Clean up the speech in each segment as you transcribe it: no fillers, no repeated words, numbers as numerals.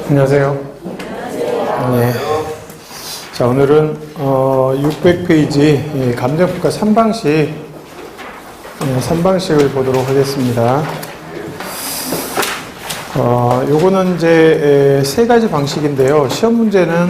안녕하세요. 네. 자, 오늘은 600페이지 감정평가 3방식 3방식을 보도록 하겠습니다. 요거는 이제 세 가지 방식인데요. 시험 문제는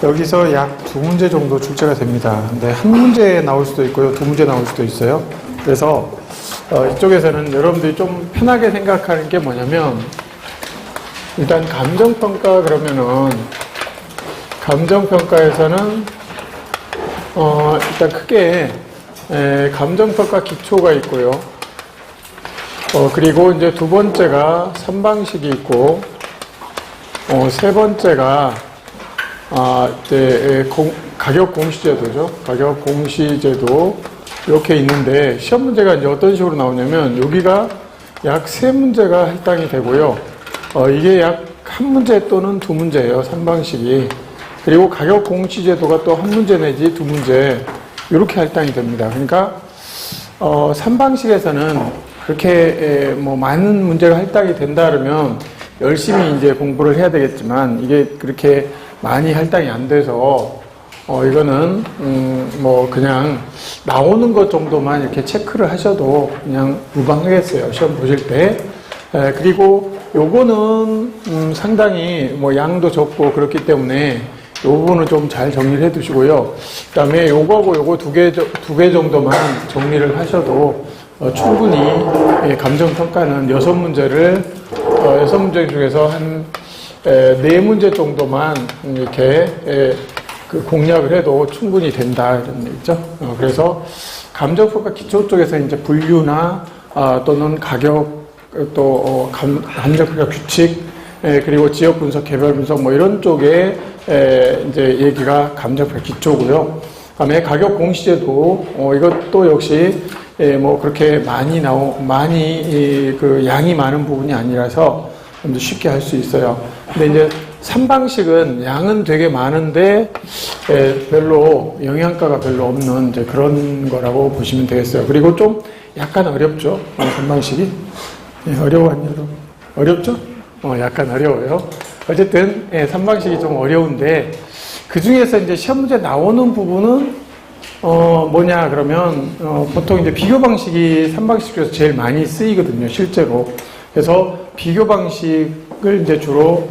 여기서 약 2문제 정도 출제가 됩니다. 근데 한 문제 나올 수도 있고요. 2문제 나올 수도 있어요. 그래서 이쪽에서는 여러분들이 좀 편하게 생각하는 게 뭐냐면, 일단 감정평가 그러면은 감정평가에서는 일단 크게 감정평가 기초가 있고요. 그리고 이제 두 번째가 3방식이 있고, 세 번째가 이제 가격 공시제도죠. 가격 공시제도 이렇게 있는데, 시험 문제가 이제 어떤 식으로 나오냐면 여기가 약 3문제가 할당이 되고요. 이게 약 한 문제 또는 2문제예요. 3방식이. 그리고 가격 공시제도가 또 한 문제 내지 2문제 이렇게 할당이 됩니다. 그러니까 3방식에서는 그렇게 뭐 많은 문제가 할당이 된다 그러면 열심히 이제 공부를 해야 되겠지만, 이게 그렇게 많이 할당이 안 돼서 이거는 뭐 그냥 나오는 것 정도만 이렇게 체크를 하셔도 그냥 무방하겠어요. 시험 보실 때. 그리고 요거는 상당히 뭐 양도 적고 그렇기 때문에 요 부분은 좀 잘 정리를 해 두시고요. 그 다음에 요거하고 요거 두 개 정도만 정리를 하셔도 충분히 감정평가는 6문제를 6문제 중에서 한 4문제 정도만 이렇게 그 공략을 해도 충분히 된다, 이런 얘기죠. 그래서 감정평가 기초 쪽에서 이제 분류나 또는 가격, 또 감정평가 규칙, 그리고 지역 분석, 개별 분석 뭐 이런 쪽에 이제 얘기가 감정평가 기초고요. 그다음에 가격 공시제도 이것도 역시 뭐 그렇게 많이 그 양이 많은 부분이 아니라서 좀 더 쉽게 할 수 있어요. 근데 이제 3방식은 양은 되게 많은데 별로 영양가가 별로 없는 이제 그런 거라고 보시면 되겠어요. 그리고 좀 약간 어렵죠. 3방식이. 어려워하냐, 여러분? 어렵죠? 약간 어려워요. 어쨌든 3방식이 좀 어려운데, 그 중에서 이제 시험 문제 나오는 부분은 뭐냐 그러면 보통 이제 비교 방식이 3방식 중에서 제일 많이 쓰이거든요, 실제로. 그래서 비교 방식을 이제 주로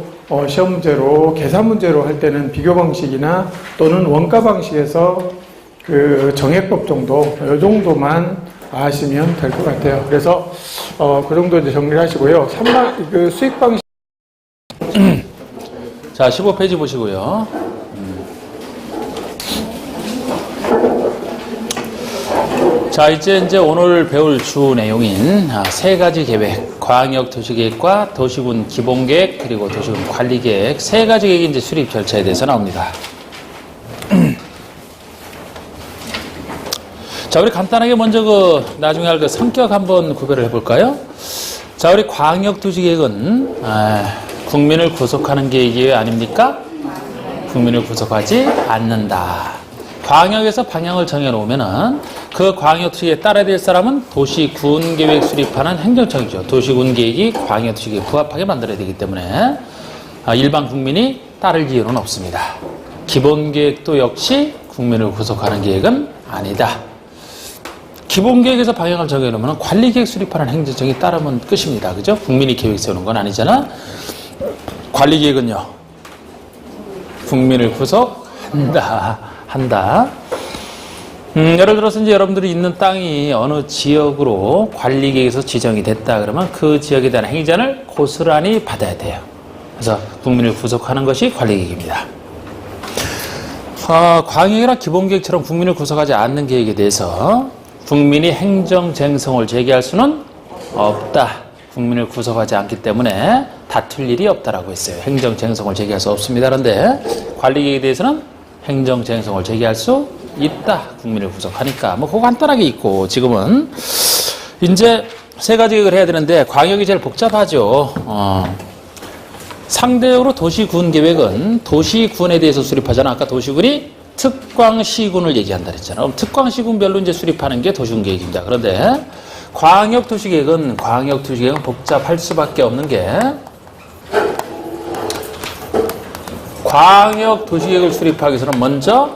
시험 문제로, 계산 문제로 할 때는 비교 방식이나 또는 원가 방식에서 그 정해법 정도, 이 정도만 아시면 될 것 같아요. 그래서 그 정도 이제 정리를 하시고요. 그 수익 방식. 자, 15페이지 보시고요. 자, 이제 오늘 배울 주 내용인 세 가지 계획, 광역 도시계획과 도시군 기본계획, 그리고 도시군 관리계획, 세 가지 계획이 이제 수립 절차에 대해서 나옵니다. 자, 우리 간단하게 먼저 나중에 할 성격 한번 구별을 해볼까요? 자, 우리 광역 도시계획은 국민을 구속하는 계획이 아닙니까? 국민을 구속하지 않는다. 광역에서 방향을 정해놓으면은 그 광역 도시계획에 따라야 될 사람은 도시군 계획 수립하는 행정청이죠. 도시군 계획이 광역 도시계획에 부합하게 만들어야 되기 때문에 일반 국민이 따를 이유는 없습니다. 기본 계획도 역시 국민을 구속하는 계획은 아니다. 기본 계획에서 방향을 정해놓으면 관리 계획 수립하는 행정청이 따르면 끝입니다. 그죠? 국민이 계획 세우는 건 아니잖아. 관리 계획은요, 국민을 구속한다. 예를 들어서 이제 여러분들이 있는 땅이 어느 지역으로 관리 계획에서 지정이 됐다 그러면 그 지역에 대한 행정을 고스란히 받아야 돼요. 그래서 국민을 구속하는 것이 관리 계획입니다. 광역이나 기본 계획처럼 국민을 구속하지 않는 계획에 대해서 국민이 행정쟁성을 제기할 수는 없다. 국민을 구속하지 않기 때문에 다툴 일이 없다라고 했어요. 행정쟁성을 제기할 수 없습니다. 그런데 관리계획에 대해서는 행정쟁성을 제기할 수 있다. 국민을 구속하니까. 뭐 그거 간단하게 있고, 지금은 이제 세 가지 계획을 해야 되는데 광역이 제일 복잡하죠. 상대적으로 도시군 계획은 도시군에 대해서 수립하잖아. 아까 도시군이 특광시군을 얘기한다 그랬잖아. 그럼 특광시군별로 이제 수립하는 게 도시군 계획입니다. 그런데 광역도시계획은 복잡할 수밖에 없는 게 광역도시계획을 수립하기 위해서는 먼저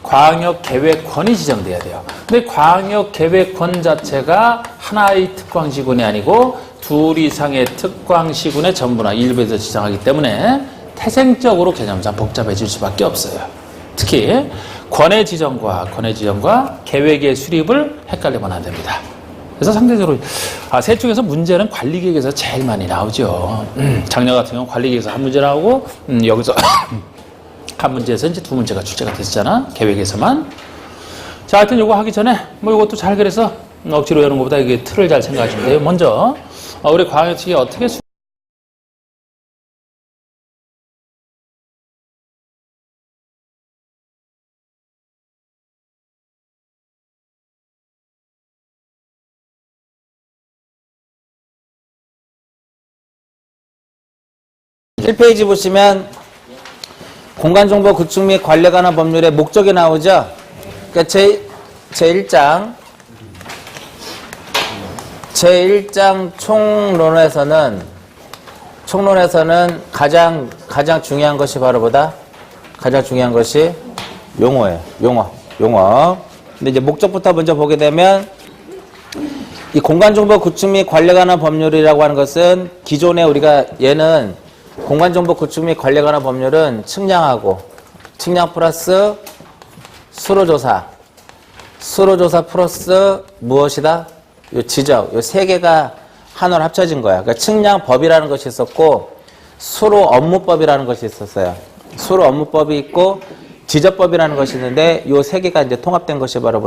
광역계획권이 지정돼야 돼요. 근데 광역계획권 자체가 하나의 특광시군이 아니고 둘 이상의 특광시군의 전부나 일부에서 지정하기 때문에 태생적으로 개념상 복잡해질 수밖에 없어요. 특히 권의 지정과 계획의 수립을 헷갈리면 안 됩니다. 그래서 상대적으로 셋 중에서 문제는 관리계획에서 제일 많이 나오죠. 작년 같은 경우는 관리계획에서 한 문제 나오고 여기서 한 문제에서 이제 두 문제가 출제가 됐잖아. 계획에서만. 자, 하여튼 이거 하기 전에 이것도 잘 그래서 억지로 여는 것보다 이게 틀을 잘 생각하시면 돼요. 먼저 우리 광역특위 어떻게 1페이지 보시면 공간정보 구축 및 관리에 관한 법률의 목적이 나오죠. 그러니까 제1장 총론에서는 가장 중요한 것이 바로 가장 중요한 것이 용어예요. 용어. 근데 이제 목적부터 먼저 보게 되면 이 공간정보 구축 및 관리에 관한 법률이라고 하는 것은 기존에 우리가 얘는 공간정보 구축 및 관리에 관한 법률은 측량 플러스 수로조사 플러스 무엇이다? 요 지적, 요 세 개가 하나로 합쳐진 거야. 그러니까 측량법이라는 것이 있었고 수로 업무법이라는 것이 있었어요. 수로 업무법이 있고 지적법이라는 것이 있는데 요 세 개가 이제 통합된 것이 바로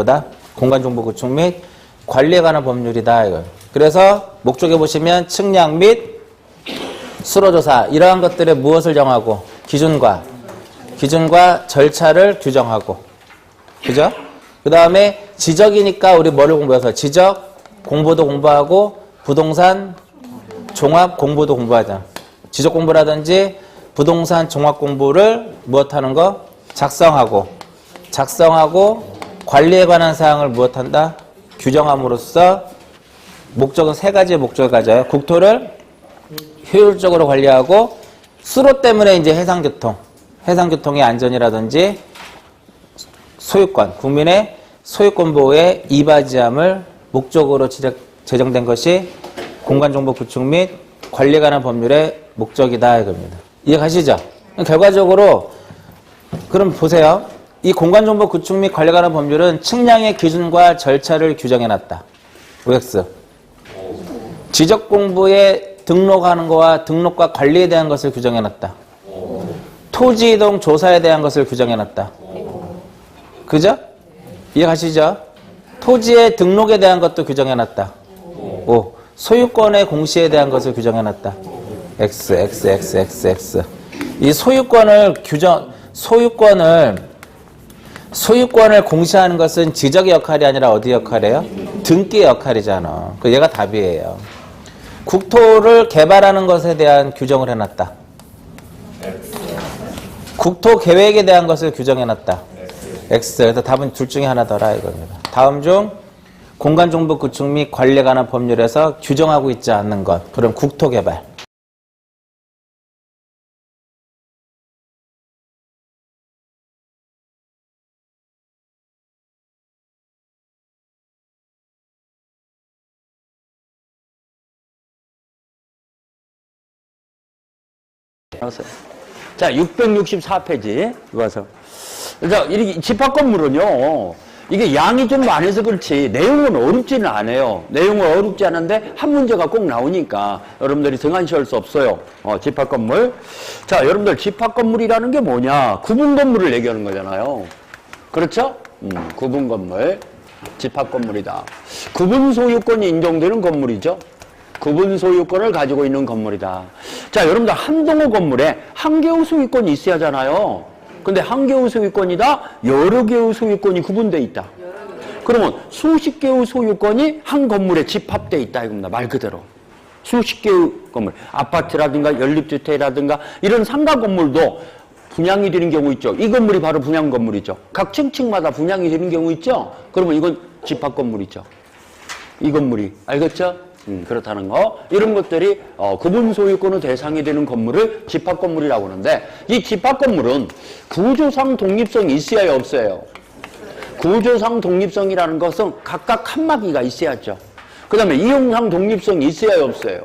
공간정보 구축 및 관리에 관한 법률이다. 이거. 그래서 목적에 보시면 측량 및 수로조사 이러한 것들의 무엇을 정하고 기준과 절차를 규정하고 그죠? 그 다음에 지적이니까 우리 뭐를 공부해서 지적 공부도 공부하고 부동산 종합 공부도 공부하자. 지적 공부라든지 부동산 종합 공부를 무엇하는 거? 작성하고 관리에 관한 사항을 무엇한다? 규정함으로써 목적은 세 가지의 목적을 가져요. 국토를 효율적으로 관리하고 수로 때문에 이제 해상교통의 안전이라든지 소유권, 국민의 소유권 보호에 이바지함을 목적으로 제정된 것이 공간정보 구축 및 관리에 관한 법률의 목적이다 이겁니다. 이해가시죠? 결과적으로 그럼 보세요. 이 공간정보 구축 및 관리에 관한 법률은 측량의 기준과 절차를 규정해놨다. OX. 지적 공부에 등록하는 거와 등록과 관리에 대한 것을 규정해놨다. 토지 이동 조사에 대한 것을 규정해놨다. 그죠? 이해가시죠? 토지의 등록에 대한 것도 규정해놨다. O. 소유권의 공시에 대한 것을 규정해놨다. X. 이 소유권을 공시하는 것은 지적의 역할이 아니라 어디 역할이에요? 등기의 역할이잖아. 그 얘가 답이에요. 국토를 개발하는 것에 대한 규정을 해놨다. 국토 계획에 대한 것을 규정해놨다. X. 그래서 답은 둘 중에 하나더라 이겁니다. 다음 중 공간정보 구축 및 관리에 관한 법률에서 규정하고 있지 않는 것. 그럼 국토 개발. 자, 664페이지 와서. 자, 이렇게 집합 건물은요, 이게 양이 좀 많아서 그렇지 내용은 어렵지는 않아요. 내용은 어렵지 않은데 한 문제가 꼭 나오니까 여러분들이 등한시할 수 없어요. 집합 건물. 자, 여러분들 집합 건물이라는 게 뭐냐? 구분 건물을 얘기하는 거잖아요. 그렇죠? 구분 건물, 집합 건물이다. 구분 소유권이 인정되는 건물이죠. 구분 소유권을 가지고 있는 건물이다. 자, 여러분들 한 동호 건물에 한 개의 소유권이 있어야 하잖아요. 근데 한 개의 소유권이다, 여러 개의 소유권이 구분되어 있다. 그러면 수십 개의 소유권이 한 건물에 집합되어 있다 이겁니다. 말 그대로. 수십 개의 건물. 아파트라든가 연립주택이라든가 이런 상가 건물도 분양이 되는 경우 있죠. 이 건물이 바로 분양 건물이죠. 각 층층마다 분양이 되는 경우 있죠. 그러면 이건 집합 건물이죠. 이 건물이. 알겠죠? 그렇다는 거. 이런 것들이 구분 소유권의 대상이 되는 건물을 집합 건물이라고 하는데, 이 집합 건물은 구조상 독립성이 있어야 없어요. 구조상 독립성이라는 것은 각각 칸막이가 있어야죠. 그 다음에 이용상 독립성이 있어야 없어요.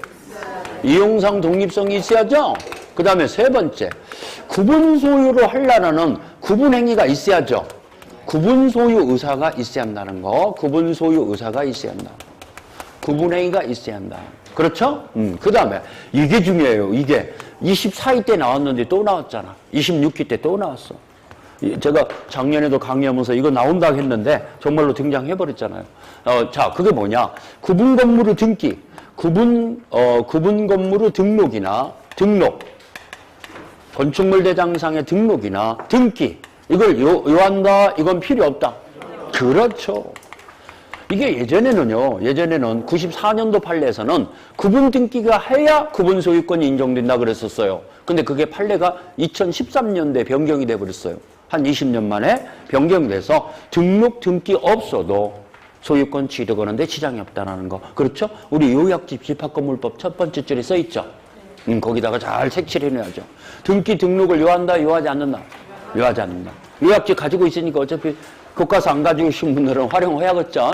이용상 독립성이 있어야죠. 그 다음에 세 번째, 구분 소유로 하려는 구분 행위가 있어야죠. 구분 소유 의사가 있어야 한다는 거. 구분 소유 의사가 있어야 한다. 구분 행위가 있어야 한다. 그렇죠? 그 다음에 이게 중요해요. 이게 24위 때 나왔는데 또 나왔잖아. 26위 때 또 나왔어. 제가 작년에도 강의하면서 이거 나온다고 했는데 정말로 등장해버렸잖아요. 자, 그게 뭐냐? 구분 건물의 등기, 구분 건물의 등록이나 건축물 대장상의 등록이나 등기, 이걸 요한다, 이건 필요 없다. 그렇죠. 이게 예전에는 94년도 판례에서는 구분 등기가 해야 구분 소유권이 인정된다 그랬었어요. 근데 그게 판례가 2013년도에 변경이 돼버렸어요. 한 20년 만에 변경돼서 등록 등기 없어도 소유권 취득하는데 지장이 없다는 거. 그렇죠? 우리 요약집 집합건물법 첫 번째 줄에 써 있죠. 거기다가 잘 색칠해 놔야죠. 등기 등록을 요한다, 요하지 않는다. 요하지 않는다. 요약집 가지고 있으니까 어차피 교과서 안 가지고 계신 분들은 활용해야겠죠.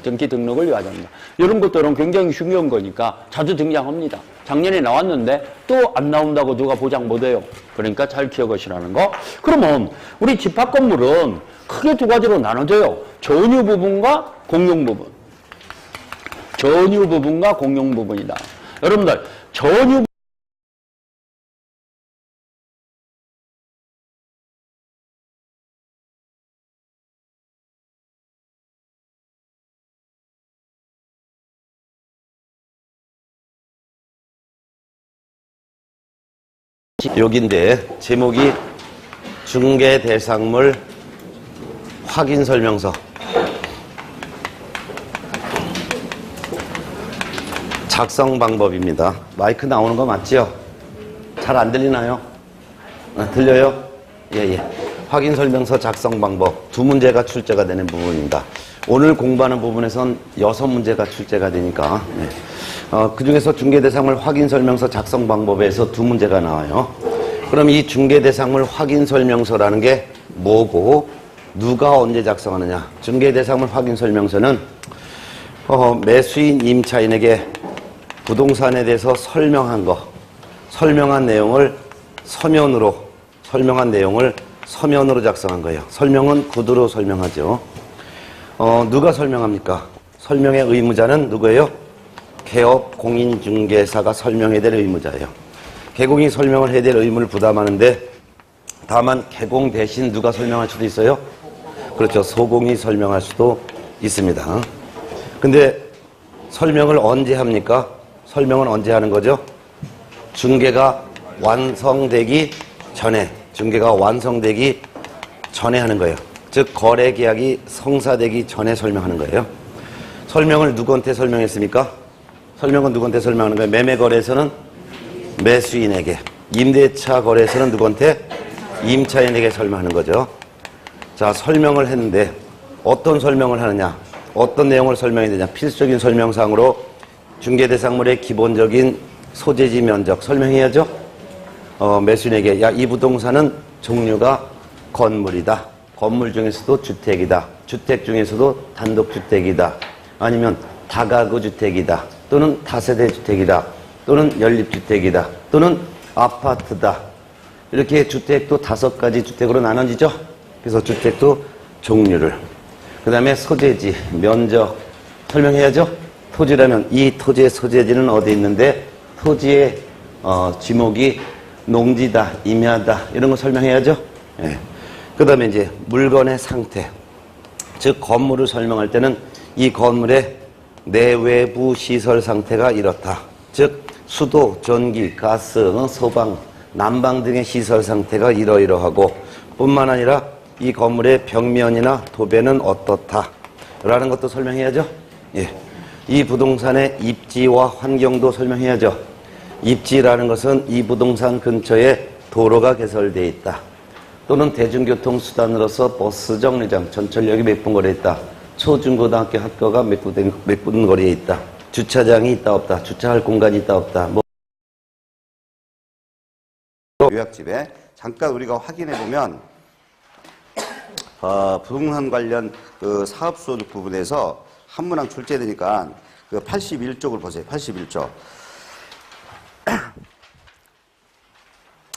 등기 등록을 요하지 않는다. 이런 것들은 굉장히 중요한 거니까 자주 등장합니다. 작년에 나왔는데 또 안 나온다고 누가 보장 못해요. 그러니까 잘 기억하시라는 거. 그러면 우리 집합 건물은 크게 두 가지로 나눠져요. 전유 부분과 공용 부분. 전유 부분과 공용 부분이다. 여러분들 전유 여기인데 제목이 중개 대상물 확인 설명서. 작성 방법입니다. 마이크 나오는 거 맞지요? 잘 안 들리나요? 들려요? 예. 확인 설명서 작성 방법. 두 문제가 출제가 되는 부분입니다. 오늘 공부하는 부분에선 6문제가 출제가 되니까. 네. 그 중에서 중개대상물 확인설명서 작성 방법에서 두 문제가 나와요. 그럼 이 중개대상물 확인설명서라는 게 뭐고 누가 언제 작성하느냐. 중개대상물 확인설명서는 매수인 임차인에게 부동산에 대해서 설명한 내용을 서면으로 작성한 거예요. 설명은 구두로 설명하죠. 누가 설명합니까? 설명의 의무자는 누구예요? 개업 공인중개사가 설명해야 될 의무자예요. 개공이 설명을 해야 될 의무를 부담하는데 다만 개공 대신 누가 설명할 수도 있어요? 그렇죠. 소공이 설명할 수도 있습니다. 근데 설명을 언제 합니까? 설명은 언제 하는 거죠? 중개가 완성되기 전에 하는 거예요. 즉 거래 계약이 성사되기 전에 설명하는 거예요. 설명을 누구한테 설명했습니까? 설명은 누구한테 설명하는 거예요? 매매 거래에서는 매수인에게, 임대차 거래에서는 누구한테? 임차인에게 설명하는 거죠. 자, 설명을 했는데 어떤 설명을 하느냐? 어떤 내용을 설명해야 되냐? 필수적인 설명사항으로 중개대상물의 기본적인 소재지 면적 설명해야죠. 매수인에게 이 부동산은 종류가 건물이다. 건물 중에서도 주택이다. 주택 중에서도 단독주택이다. 아니면 다가구 주택이다. 또는 다세대 주택이다. 또는 연립주택이다. 또는 아파트다. 이렇게 주택도 5가지 주택으로 나눠지죠. 그래서 주택도 종류를. 그 다음에 소재지, 면적 설명해야죠. 토지라면 이 토지의 소재지는 어디 있는데 토지의 지목이 농지다, 임야다 이런 거 설명해야죠. 예. 그 다음에 이제 물건의 상태, 즉 건물을 설명할 때는 이 건물의 내외부 시설 상태가 이렇다. 즉 수도, 전기, 가스, 소방, 난방 등의 시설 상태가 이러이러하고 뿐만 아니라 이 건물의 벽면이나 도배는 어떻다 라는 것도 설명해야죠. 예. 이 부동산의 입지와 환경도 설명해야죠. 입지라는 것은 이 부동산 근처에 도로가 개설되어 있다. 또는 대중교통수단으로서 버스 정류장, 전철역이 몇 분 거리에 있다. 초중고등학교 학교가 몇 분 거리에 있다. 주차장이 있다 없다, 주차할 공간이 있다 없다. 뭐 요약집에 잠깐 우리가 확인해 보면 부동산 관련 그 사업소득 부분에서 한 문항 출제되니까 그 81쪽을 보세요. 81쪽.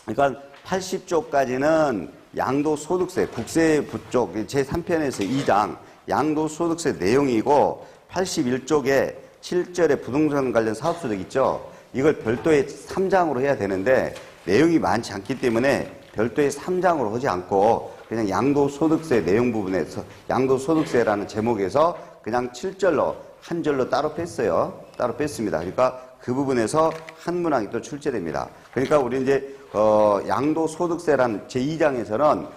그러니까 80쪽까지는 양도소득세, 국세부 쪽 제3편에서 2장 양도소득세 내용이고 81쪽에 7절에 부동산 관련 사업소득 있죠. 이걸 별도의 3장으로 해야 되는데 내용이 많지 않기 때문에 별도의 3장으로 하지 않고 그냥 양도소득세 내용 부분에서 양도소득세라는 제목에서 그냥 7절로 한 절로 따로 뺐어요. 따로 뺐습니다. 그러니까 그 부분에서 한 문항이 또 출제됩니다. 그러니까 우리 이제 양도소득세라는 제2장에서는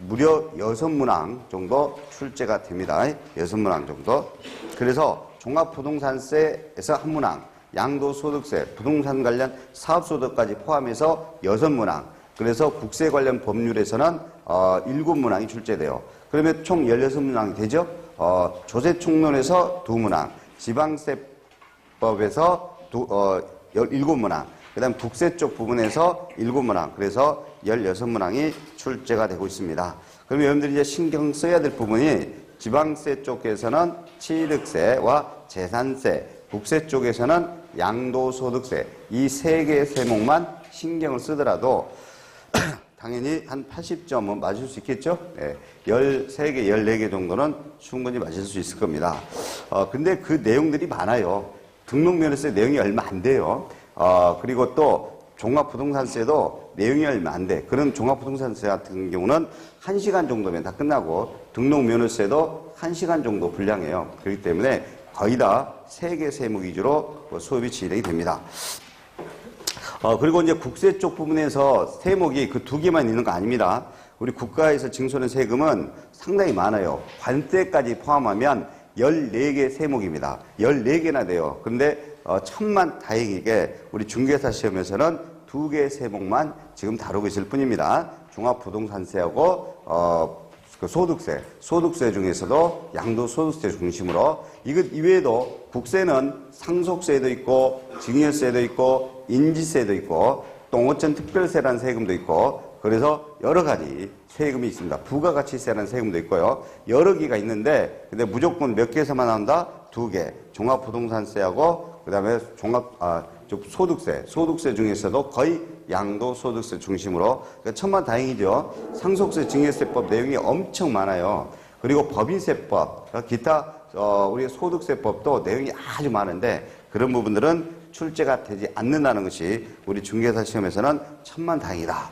무려 6문항 정도 출제가 됩니다. 6문항 정도. 그래서 종합부동산세에서 한 문항, 양도소득세, 부동산 관련 사업소득까지 포함해서 6문항. 그래서 국세 관련 법률에서는 7문항이 출제돼요. 그러면 총 16문항이 되죠. 조세총론에서 2문항, 지방세법에서 17문항, 그 다음 국세 쪽 부분에서 7문항, 그래서 16문항이 출제가 되고 있습니다. 그러면 여러분들이 이제 신경 써야 될 부분이 지방세 쪽에서는 취득세와 재산세, 국세 쪽에서는 양도소득세, 이 세 개의 세목만 신경을 쓰더라도 당연히 한 80점은 맞을 수 있겠죠? 네. 13개, 14개 정도는 충분히 맞을 수 있을 겁니다. 근데 그 내용들이 많아요. 등록면허세 내용이 얼마 안 돼요. 그리고 또 종합부동산세도 내용이 얼마 안 돼. 그런 종합부동산세 같은 경우는 1시간 정도면 다 끝나고 등록면허세도 1시간 정도 분량해요. 그렇기 때문에 거의 다 3개 세목 위주로 수업이 진행이 됩니다. 그리고 이제 국세 쪽 부분에서 세목이 그 2개만 있는 거 아닙니다. 우리 국가에서 징수하는 세금은 상당히 많아요. 관세까지 포함하면 14개 세목입니다. 14개나 돼요. 그런데 천만 다행이게 우리 중개사 시험에서는 2개 세목만 지금 다루고 있을 뿐입니다. 종합부동산세하고 그 소득세 중에서도 양도소득세 중심으로 이것 이외에도 국세는 상속세도 있고 증여세도 있고 인지세도 있고 똥오천 특별세라는 세금도 있고 그래서 여러 가지 세금이 있습니다. 부가가치세라는 세금도 있고요. 여러 개가 있는데 근데 무조건 몇 개에서만 나온다? 2개. 종합부동산세하고 그다음에 소득세 중에서도 거의 양도소득세 중심으로 그러니까 천만다행이죠. 상속세 증여세법 내용이 엄청 많아요. 그리고 법인세법, 기타 우리 소득세법도 내용이 아주 많은데 그런 부분들은 출제가 되지 않는다는 것이 우리 중개사 시험에서는 천만다행이다.